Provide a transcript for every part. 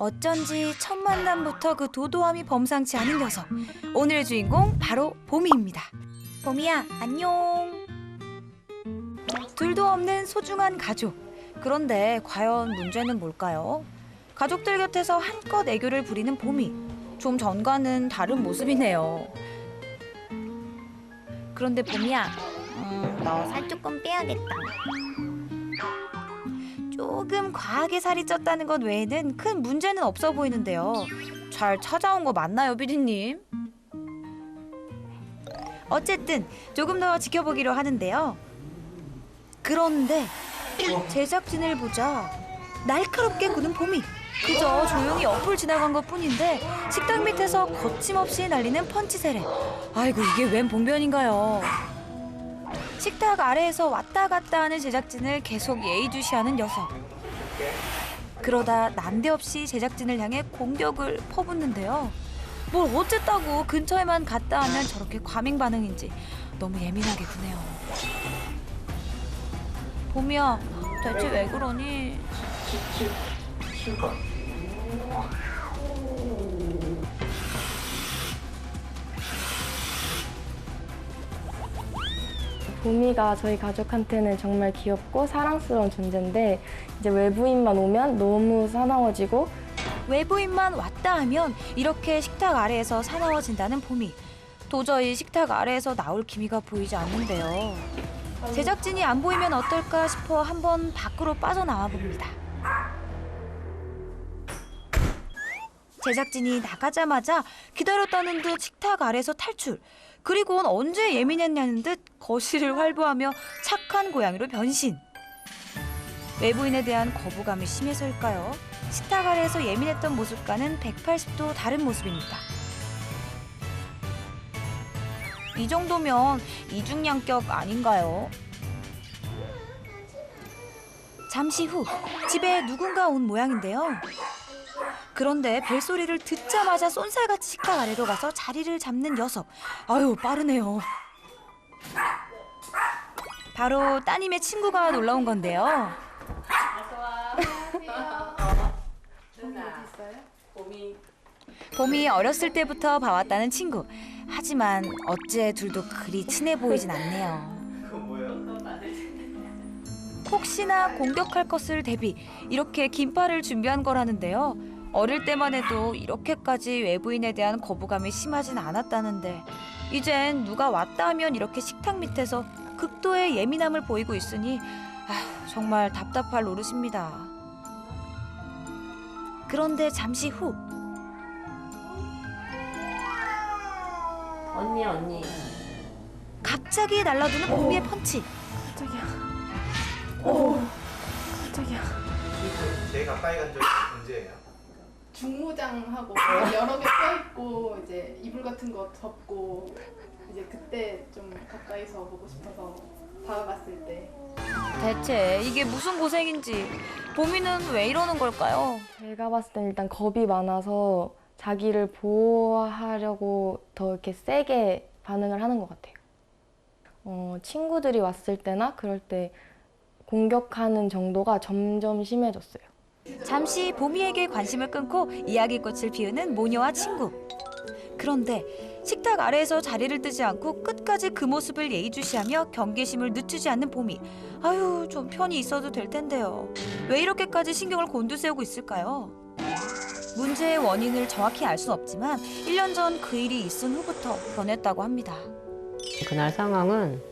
어쩐지 첫 만남부터 그 도도함이 범상치 않은 녀석. 오늘의 주인공 바로 봄이입니다. 봄이야, 안녕. 둘도 없는 소중한 가족. 그런데 과연 문제는 뭘까요? 가족들 곁에서 한껏 애교를 부리는 봄이. 좀 전과는 다른 모습이네요. 그런데 봄이야, 너 살 조금 빼야겠다. 조금 과하게 살이 쪘다는 것 외에는 큰 문제는 없어 보이는데요. 잘 찾아온 거 맞나요, 비디님? 어쨌든 조금 더 지켜보기로 하는데요. 그런데 제작진을 보자 날카롭게 구는 봄이. 그저 조용히 옆을 지나간 것뿐인데 식탁 밑에서 거침없이 날리는 펀치 세례. 아이고, 이게 웬 봉변인가요? 식탁 아래에서 왔다 갔다 하는 제작진을 계속 예의주시하는 녀석. 그러다 난데없이 제작진을 향해 공격을 퍼붓는데요. 뭘 어쨌다고 근처에만 갔다 하면 저렇게 과민 반응인지 너무 예민하게 구네요. 봄이야, 대체 왜 그러니? 봄이가 저희 가족한테는 정말 귀엽고 사랑스러운 존재인데 이제 외부인만 오면 너무 사나워지고 외부인만 왔다 하면 이렇게 식탁 아래에서 사나워진다는 봄이. 도저히 식탁 아래에서 나올 기미가 보이지 않는데요. 제작진이 안 보이면 어떨까 싶어 한번 밖으로 빠져나와 봅니다. 제작진이 나가자마자 기다렸다는 듯 식탁 아래에서 탈출. 그리고는 언제 예민했냐는 듯 거실을 활보하며 착한 고양이로 변신. 외부인에 대한 거부감이 심해서일까요? 식탁 아래에서 예민했던 모습과는 180도 다른 모습입니다. 이 정도면 이중양격 아닌가요? 잠시 후 집에 누군가 온 모양인데요. 그런데 벨소리를 듣자마자 쏜살같이 식탁 아래로 가서 자리를 잡는 녀석. 아유, 빠르네요. 바로 따님의 친구가 놀러 온 건데요. 봄이 어렸을 때부터 봐왔다는 친구. 하지만 어째 둘도 그리 친해 보이진 않네요. 혹시나 공격할 것을 대비 이렇게 긴팔을 준비한 거라는데요. 어릴 때만 해도 이렇게까지 외부인에 대한 거부감이 심하진 않았다는데 이젠 누가 왔다 하면 이렇게 식탁 밑에서 극도의 예민함을 보이고 있으니 정말 답답할 노릇입니다. 그런데 잠시 후 언니. 갑자기 날라드는 봄이의 펀치. 깜짝이야. 오, 깜짝이야. 제일 가까이 간 적이 언제예요? 중무장하고 여러 개 껴입고 이제 이불 같은 거 덮고 이제 그때 좀 가까이서 보고 싶어서 다가갔을 때. 대체 이게 무슨 고생인지 봄이는 왜 이러는 걸까요? 제가 봤을 땐 일단 겁이 많아서 자기를 보호하려고 더 이렇게 세게 반응을 하는 것 같아요. 친구들이 왔을 때나 그럴 때 공격하는 정도가 점점 심해졌어요. 잠시 봄이에게 관심을 끊고 이야기꽃을 피우는 모녀와 친구. 그런데 식탁 아래에서 자리를 뜨지 않고 끝까지 그 모습을 예의주시하며 경계심을 늦추지 않는 봄이. 아유, 좀 편히 있어도 될 텐데요. 왜 이렇게까지 신경을 곤두세우고 있을까요? 문제의 원인을 정확히 알 수는 없지만 1년 전 그 일이 있은 후부터 변했다고 합니다. 그날 상황은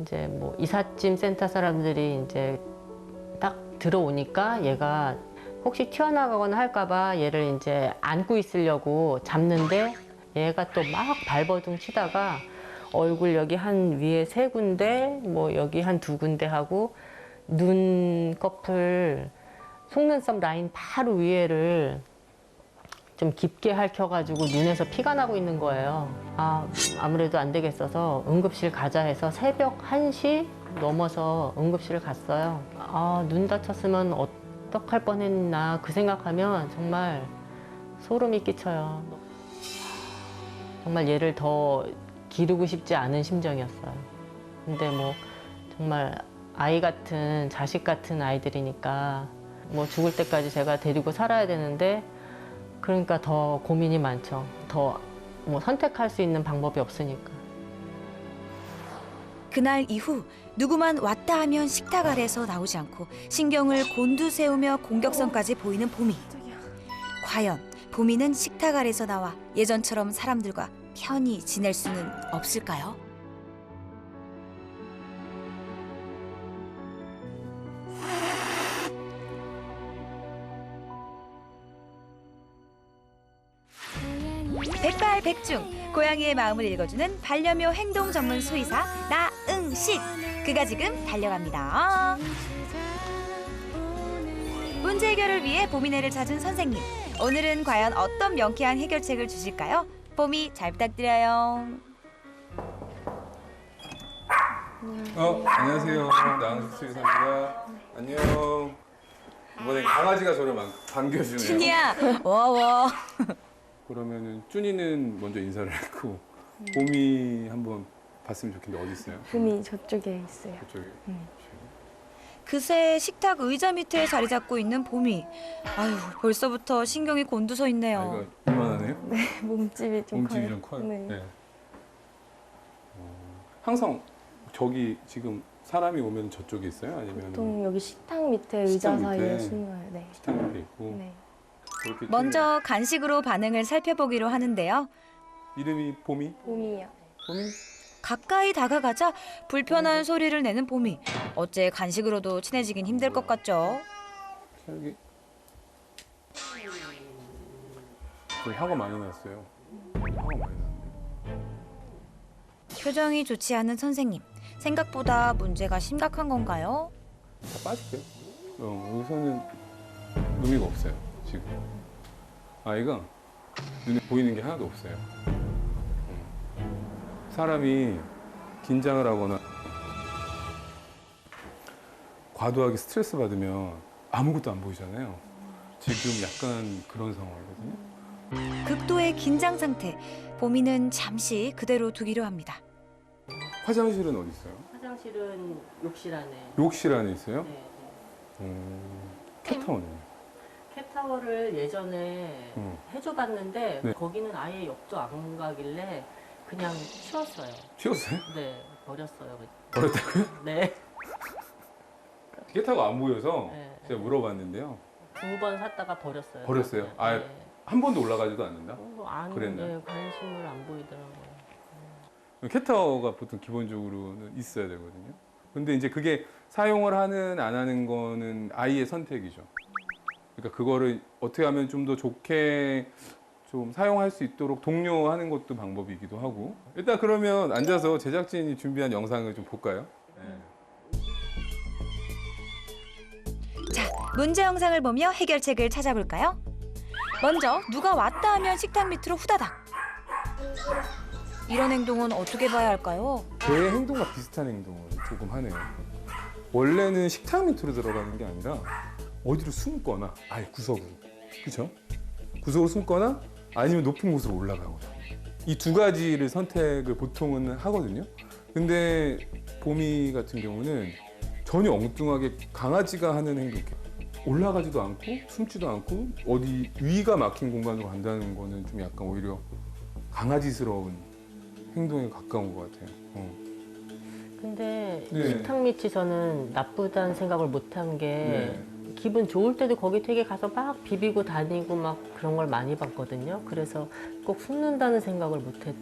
이제 뭐 이삿짐 센터 사람들이 이제 딱 들어오니까 얘가 혹시 튀어나가거나 할까봐 얘를 이제 안고 있으려고 잡는데 얘가 또 막 발버둥 치다가 얼굴 여기 한 위에 3군데, 뭐 여기 한 2군데 하고 눈꺼풀, 속눈썹 라인 바로 위에를 좀 깊게 핥혀가지고 눈에서 피가 나고 있는 거예요. 아무래도 안 되겠어서 응급실 가자 해서 새벽 1시 넘어서 응급실을 갔어요. 눈 다쳤으면 어떡할 뻔했나 그 생각하면 정말 소름이 끼쳐요. 정말 얘를 더 기르고 싶지 않은 심정이었어요. 근데 뭐 정말 아이 같은, 자식 같은 아이들이니까 뭐 죽을 때까지 제가 데리고 살아야 되는데 그러니까 더 고민이 많죠. 더 뭐 선택할 수 있는 방법이 없으니까. 그날 이후 누구만 왔다 하면 식탁 아래서 나오지 않고 신경을 곤두세우며 공격성까지 보이는 보미. 과연 보미는 식탁 아래서 나와 예전처럼 사람들과 편히 지낼 수는 없을까요? 백발백중 고양이의 마음을 읽어주는 반려묘 행동 전문 수의사 나응식. 그가 지금 달려갑니다. 문제 해결을 위해 보미네를 찾은 선생님. 오늘은 과연 어떤 명쾌한 해결책을 주실까요? 보미 잘 부탁드려요. 안녕하세요. 나은숙 수의사입니다. 안녕. 이번에 강아지가 저를 반겨주네요. 춘이야, 워워. 그러면은 쭈니는 먼저 인사를 했고 봄이 한번 봤으면 좋겠는데 어디 있어요? 봄이 저쪽에 있어요. 그쪽에. 그새 식탁 의자 밑에 자리 잡고 있는 보미. 아유, 벌써부터 신경이 곤두서 있네요. 아이가 이만하네요. 몸집이 좀 몸집이 커요. 좀 커요. 네. 항상 저기 지금 사람이 오면 저쪽에 있어요? 아니면 보통 여기 식탁 밑에 의자 식탁 사이에 밑에. 숨어요. 네. 식탁 밑에 있고 네. 그렇게 먼저 간식으로 반응을 살펴보기로 하는데요. 이름이 봄이? 봄이요. 봄이? 가까이 다가가자 불편한 소리를 내는 보미. 어째 간식으로도 친해지긴 힘들 것 같죠? 여기 혀가 많이 났어요. 혀가 많이 났네. 표정이 좋지 않은 선생님. 생각보다 문제가 심각한 건가요? 다 빠질게요. 여기서는 의미가 없어요. 지금 아이가 눈에 보이는 게 하나도 없어요. 사람이 긴장을 하거나 과도하게 스트레스 받으면 아무것도 안 보이잖아요. 지금 약간 그런 상황이거든요. 극도의 긴장 상태. 보미는 잠시 그대로 두기로 합니다. 화장실은 어디 있어요? 화장실은 욕실 안에. 욕실 안에 있어요? 네. 캣타워는? 캣타워를 예전에 해줘봤는데 네. 거기는 아예 욕조 안 가길래 그냥 치웠어요. 치웠어요? 네, 버렸어요. 버렸다고요? 네. 캣타워가 안 보여서 네. 제가 물어봤는데요. 2번 샀다가 버렸어요. 버렸어요? 네. 아, 네. 한 번도 올라가지도 않는다? 안, 그랬나요? 네, 관심을 안 보이더라고요. 캣타워가 보통 기본적으로는 있어야 되거든요. 근데 이제 그게 사용을 하는 안 하는 거는 아이의 선택이죠. 그러니까 그거를 어떻게 하면 좀 더 좋게 좀 사용할 수 있도록 독려하는 것도 방법이기도 하고. 일단 그러면 앉아서 제작진이 준비한 영상을 좀 볼까요? 네. 자, 문제 영상을 보며 해결책을 찾아볼까요? 먼저 누가 왔다 하면 식탁 밑으로 후다닥. 이런 행동은 어떻게 봐야 할까요? 제 행동과 비슷한 행동을 조금 하네요. 원래는 식탁 밑으로 들어가는 게 아니라 어디로 숨거나 아예 구석으로, 그렇죠? 구석으로 숨거나 아니면 높은 곳으로 올라가거나 이 두 가지를 선택을 보통은 하거든요. 근데 봄이 같은 경우는 전혀 엉뚱하게 강아지가 하는 행동, 올라가지도 않고 숨지도 않고 어디 위가 막힌 공간으로 간다는 거는 좀 약간 오히려 강아지스러운 행동에 가까운 것 같아요. 근데 네. 식탁 밑이 저는 나쁘다는 생각을 못한 게 네. 기분 좋을 때도 거기 되게 가서 막 비비고 다니고 막 그런 걸 많이 봤거든요. 그래서 꼭 숨는다는 생각을 못했어요.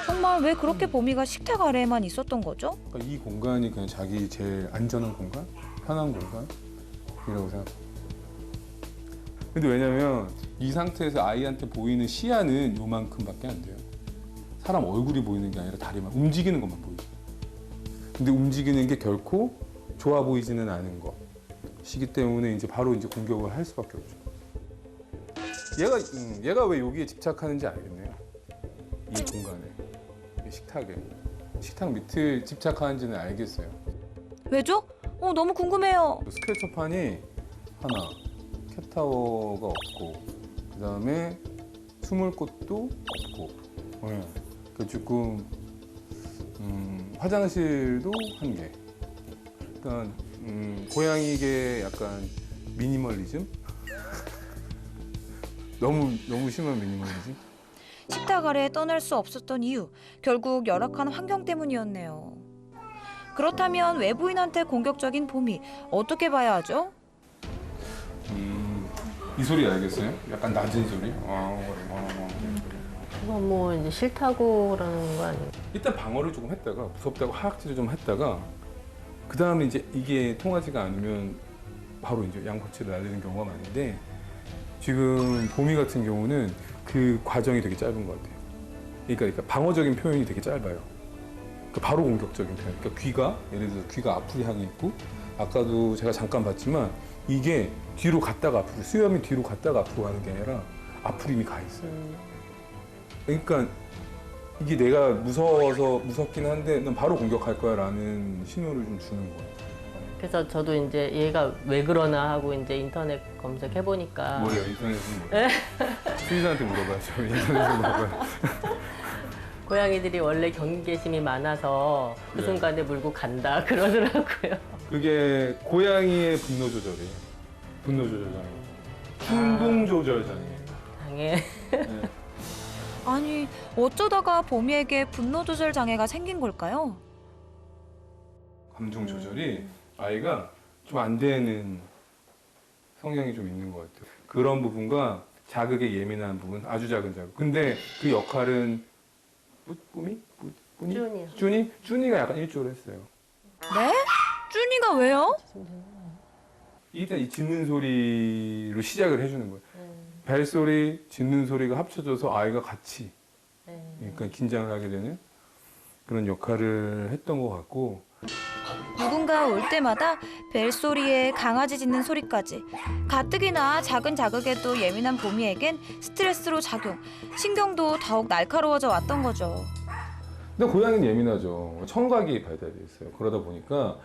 정말 왜 그렇게 보미가 식탁 아래에만 있었던 거죠? 그러니까 이 공간이 그냥 자기 제일 안전한 공간, 편한 공간이라고 생각해요. 근데 왜냐면 이 상태에서 아이한테 보이는 시야는 요만큼밖에 안 돼요. 사람 얼굴이 보이는 게 아니라 다리만 움직이는 것만 보이죠. 근데 움직이는 게 결코 좋아 보이지는 않은 것이기 때문에 이제 바로 이제 공격을 할 수밖에 없죠. 얘가 왜 여기에 집착하는지 알겠네요. 이 공간에, 이 식탁에, 식탁 밑에 집착하는지는 알겠어요. 왜죠? 너무 궁금해요. 스크래처판이 하나, 캣타워가 없고, 그 다음에 숨을 곳도 없고, 네. 그 조금 화장실도 한 개. 그러니까 고양이계 약간 미니멀리즘? 너무 심한 미니멀리즘? 식탁 아래 떠날 수 없었던 이유, 결국 열악한 환경 때문이었네요. 그렇다면 외부인한테 공격적인 봄이 어떻게 봐야 하죠? 이 소리 알겠어요? 약간 낮은 소리? 그건 뭐 이제 싫다고 그러는 거 아니에요? 일단 방어를 조금 했다가 무섭다고 하악질을 좀 했다가 그 다음에 이제 이게 통하지가 않으면 바로 이제 양꼬치를 날리는 경우가 많은데 지금 봄이 같은 경우는 그 과정이 되게 짧은 것 같아요. 그러니까 방어적인 표현이 되게 짧아요. 그러니까 바로 공격적인 표현. 그러니까 귀가 예를 들어서 귀가 앞으로 향해 있고 아까도 제가 잠깐 봤지만 이게 뒤로 갔다가 앞으로 수염이 뒤로 갔다가 앞으로 가는 게 아니라 앞으로 이미 가 있어요. 그러니까 이게 내가 무서워서 무섭긴 한데 난 바로 공격할 거야라는 신호를 좀 주는 거예요. 그래서 저도 이제 얘가 왜 그러나 하고 이제 인터넷 검색해 보니까 뭐예요? 인터넷은 뭐예요? 수의사한테 물어봐야죠. 인터넷은 물어봐요. 고양이들이 원래 경계심이 많아서 그 네. 순간에 물고 간다 그러더라고요. 그게 고양이의 분노 조절이에요. 분노 조절 장애. 충동 조절 장애. 당해. 네. 아니, 어쩌다가 봄이에게 분노 조절 장애가 생긴 걸까요? 감정 조절이 아이가 좀 안 되는 성향이 좀 있는 것 같아요. 그런 부분과 자극에 예민한 부분, 아주 작은 자극. 근데 그 역할은 뿌미? 쭈니요. 쭈니가 약간 일조를 했어요. 네? 쭈니가 왜요? 일단 이 짖는 소리로 시작을 해주는 거예요. 벨소리, 짖는 소리가 합쳐져서 아이가 같이 그러니까 긴장을 하게 되는 그런 역할을 했던 것 같고 누군가 올 때마다 벨소리에 강아지 짖는 소리까지 가뜩이나 작은 자극에도 예민한 봄이에겐 스트레스로 작용, 신경도 더욱 날카로워져 왔던 거죠. 근데 고양이는 예민하죠. 청각이 발달돼 있어요. 그러다 보니까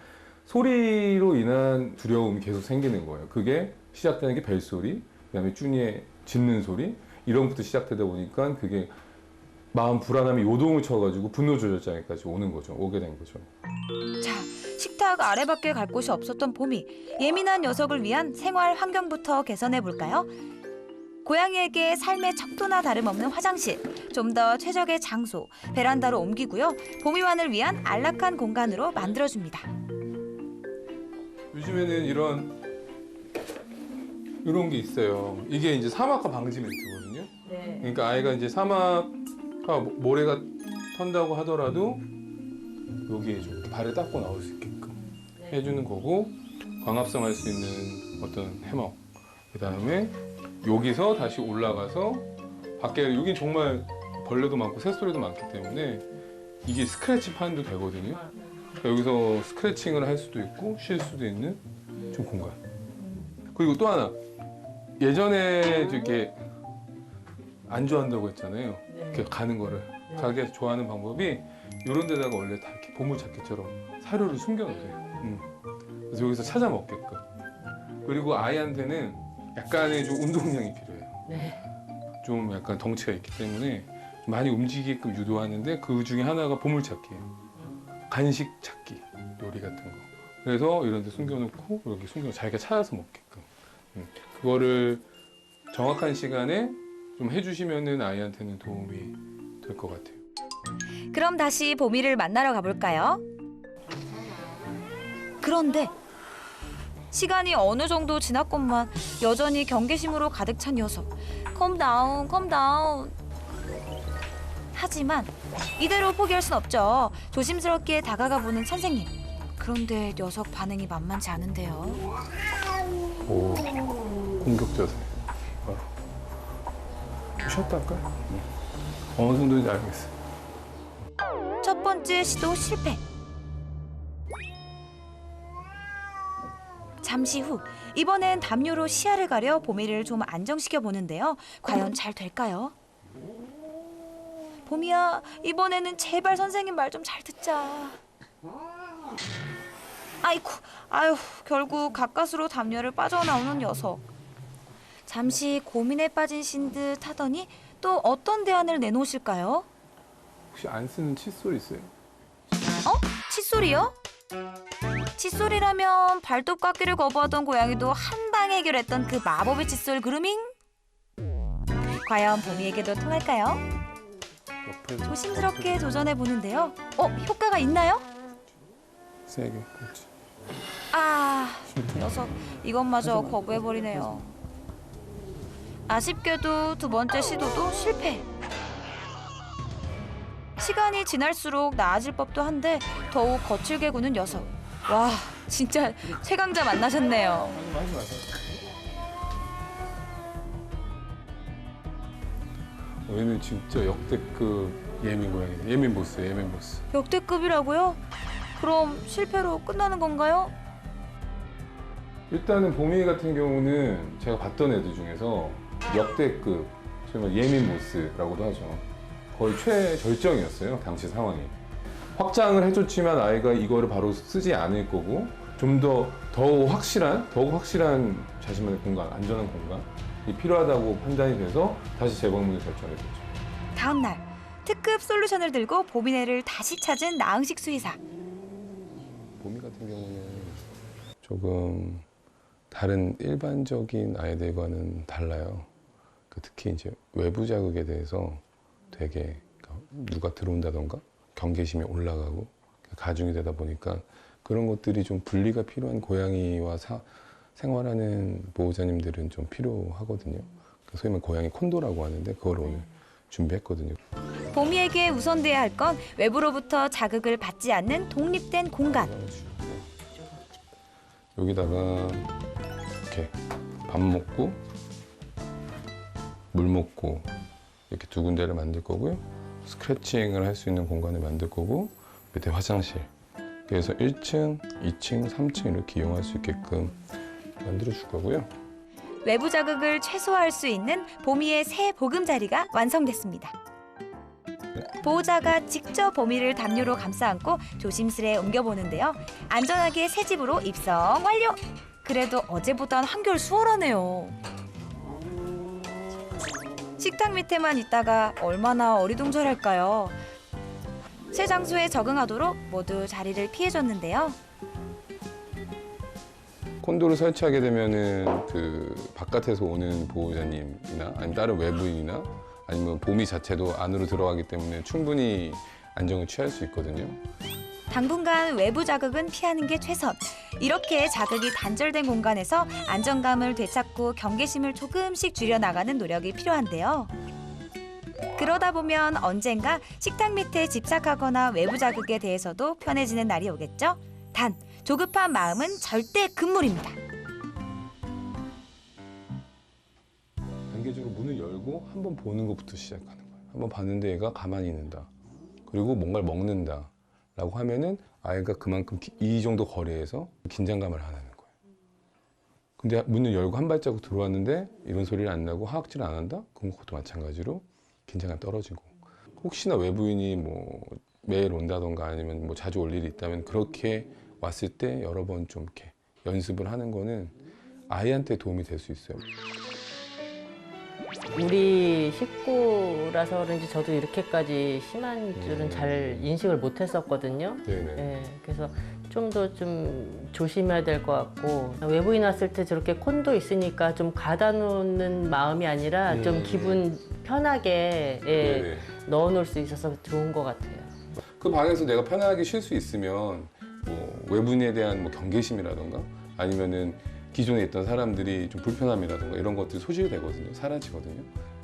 소리로 인한 두려움이 계속 생기는 거예요. 그게 시작되는 게 벨소리, 그다음에 쭈니의 짖는 소리 이런 것부터 시작되다 보니까 그게 마음 불안함이 요동을 쳐가지고 분노 조절 장애까지 오게 된 거죠. 자, 식탁 아래밖에 갈 곳이 없었던 봄이 예민한 녀석을 위한 생활 환경부터 개선해 볼까요? 고양이에게 삶의 척도나 다름없는 화장실, 좀 더 최적의 장소, 베란다로 옮기고요. 봄이만을 위한 안락한 공간으로 만들어줍니다. 요즘에는 이런 게 있어요. 이게 이제 사막화 방지 멘트거든요. 네. 그러니까 아이가 이제 사막화 모래가 턴다고 하더라도 여기에 좀 발을 닦고 나올 수 있게끔 해주는 거고 광합성 할 수 있는 어떤 해먹 그 다음에 여기서 다시 올라가서 밖에 여긴 정말 벌레도 많고 새소리도 많기 때문에 이게 스크래치 판도 되거든요. 그러니까 여기서 스크래칭을 할 수도 있고 쉴 수도 있는 좀 공간. 그리고 또 하나 예전에 이렇게 안 좋아한다고 했잖아요. 이렇게 가는 거를 가게 좋아하는 방법이 이런 데다가 원래 다 이렇게 보물 자켓처럼 사료를 숨겨놓으세요. 그래서 여기서 찾아 먹게끔. 그리고 아이한테는 약간의 좀 운동량이 필요해요. 네. 좀 약간 덩치가 있기 때문에 많이 움직이게끔 유도하는데 그 중에 하나가 보물 찾기예요. 간식 찾기, 요리 같은 거. 그래서 이런 데 숨겨놓고 이렇게 자기가 찾아서 먹게끔. 그거를 정확한 시간에 좀 해주시면은 아이한테는 도움이 될 것 같아요. 그럼 다시 봄이를 만나러 가볼까요? 그런데 시간이 어느 정도 지났건만 여전히 경계심으로 가득 찬 녀석. 컴다운, 컴다운. 하지만 이대로 포기할 순 없죠. 조심스럽게 다가가 보는 선생님. 그런데 녀석 반응이 만만치 않은데요. 오, 공격 자세. 쉬었다 할까요? 어느 정도인지 알겠어요. 첫 번째 시도 실패. 잠시 후 이번엔 담요로 시야를 가려 봄이를 좀 안정시켜 보는데요. 과연 잘 될까요? 봄이야, 이번에는 제발 선생님 말 좀 잘 듣자. 아이쿠, 아유, 결국 가까스로 담요를 빠져나오는 녀석. 잠시 고민에 빠진 듯 하더니 또 어떤 대안을 내놓으실까요? 혹시 안 쓰는 칫솔 있어요? 칫솔이요? 칫솔이라면 발톱 깎기를 거부하던 고양이도 한 발 금방 해결했던 그 마법의 칫솔 그루밍? 과연 봄이에게도 통할까요? 조심스럽게 도전해 보는데요. 효과가 있나요? 세게, 그렇지. 아, 녀석 이것마저 거부해버리네요. 아쉽게도 두 번째 시도도 실패. 시간이 지날수록 나아질 법도 한데 더욱 거칠게 구는 녀석. 와, 진짜 최강자 만나셨네요. 얘는 진짜 역대급 예민 고양이네. 예민 보스야, 예민 보스. 역대급이라고요? 그럼 실패로 끝나는 건가요? 일단은 봄이 같은 경우는 제가 봤던 애들 중에서 역대급, 정말 예민 보스라고도 하죠. 거의 최절정이었어요, 당시 상황이. 확장을 해줬지만 아이가 이거를 바로 쓰지 않을 거고 좀 더욱 확실한 자신만의 공간, 안전한 공간이 필요하다고 판단이 돼서 다시 재방문을 결정했었죠. 다음 날 특급 솔루션을 들고 보미네를 다시 찾은 나흥식 수의사. 봄이 같은 경우는 조금 다른 일반적인 아이들과는 달라요. 특히 이제 외부 자극에 대해서 되게 누가 들어온다던가 경계심이 올라가고 가중이 되다 보니까 그런 것들이 좀 분리가 필요한 고양이와 생활하는 보호자님들은 좀 필요하거든요. 소위 말해 고양이 콘도라고 하는데 그걸 오늘 준비했거든요. 봄이에게 우선돼야 할 건 외부로부터 자극을 받지 않는 독립된 공간. 여기다가 이렇게 밥 먹고 물 먹고 이렇게 두 군데를 만들 거고요. 스크래칭을 할 수 있는 공간을 만들 거고 밑에 화장실. 그래서 1층, 2층, 3층 이렇게 이용할 수 있게끔 만들어 줄 거고요. 외부 자극을 최소화할 수 있는 봄이의 새 보금자리가 완성됐습니다. 보호자가 직접 봄이를 담요로 감싸 안고 조심스레 옮겨보는데요. 안전하게 새 집으로 입성 완료! 그래도 어제보단 한결 수월하네요. 식탁 밑에만 있다가 얼마나 어리둥절할까요? 새 장소에 적응하도록 모두 자리를 피해줬는데요. 콘도를 설치하게 되면은 그 바깥에서 오는 보호자님이나 아니면 다른 외부인이나 아니면 봄이 자체도 안으로 들어가기 때문에 충분히 안정을 취할 수 있거든요. 당분간 외부 자극은 피하는 게 최선. 이렇게 자극이 단절된 공간에서 안정감을 되찾고 경계심을 조금씩 줄여나가는 노력이 필요한데요. 그러다 보면 언젠가 식탁 밑에 집착하거나 외부 자극에 대해서도 편해지는 날이 오겠죠? 단, 조급한 마음은 절대 금물입니다. 단계적으로 문을 열고 한번 보는 것부터 시작하는 거예요. 한번 봤는데 얘가 가만히 있는다. 그리고 뭔가를 먹는다. 라고 하면은 아이가 그만큼 이 정도 거리에서 긴장감을 하는 거예요. 근데 문을 열고 한 발자국 들어왔는데 이런 소리를 안 나고 하악질 안 한다? 그럼 그것도 마찬가지로 긴장감 떨어지고. 혹시나 외부인이 뭐 매일 온다던가 아니면 뭐 자주 올 일이 있다면 그렇게 왔을 때 여러 번 좀 이렇게 연습을 하는 거는 아이한테 도움이 될 수 있어요. 우리 식구라서 그런지 저도 이렇게까지 심한 줄은 잘 인식을 못 했었거든요. 네네. 네, 그래서 좀 더 좀 조심해야 될 것 같고 외부인 왔을 때 저렇게 콘도 있으니까 좀 가다 놓는 마음이 아니라 좀 기분 편하게 네네. 넣어 놓을 수 있어서 좋은 것 같아요. 그 방에서 내가 편안하게 쉴 수 있으면 뭐 외부인에 대한 뭐 경계심이라던가 아니면은 기존에 있던 사람들이 좀 불편함이라던가 이런 것들이 소실이 되거든요. 사라지거든요.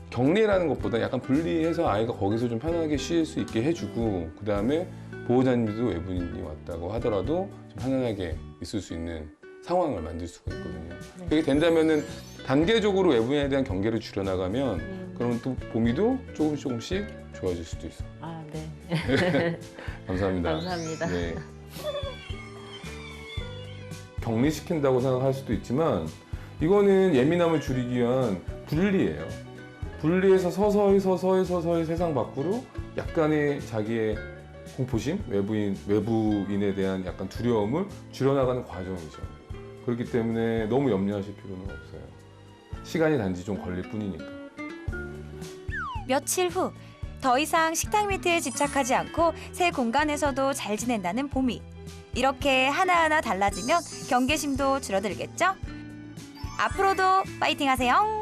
격리라는 것보다 약간 분리해서 아이가 거기서 좀 편하게 쉴 수 있게 해주고 그 다음에 보호자님들도 외부인이 왔다고 하더라도 좀 편안하게 있을 수 있는 상황을 만들 수가 있거든요. 그게 된다면은 단계적으로 외부인에 대한 경계를 줄여나가면 그러면 또 봄이도 조금씩 좋아질 수도 있어요. 아, 네. 감사합니다. 감사합니다. 네. 격리시킨다고 생각할 수도 있지만 이거는 예민함을 줄이기 위한 분리예요. 분리해서 서서히 세상 밖으로 약간의 자기의 공포심, 외부인에 대한 약간 두려움을 줄여나가는 과정이죠. 그렇기 때문에 너무 염려하실 필요는 없어요. 시간이 단지 좀 걸릴 뿐이니까. 며칠 후, 더 이상 식탁 밑에 집착하지 않고 새 공간에서도 잘 지낸다는 봄이. 이렇게 하나하나 달라지면 경계심도 줄어들겠죠? 앞으로도 파이팅 하세요.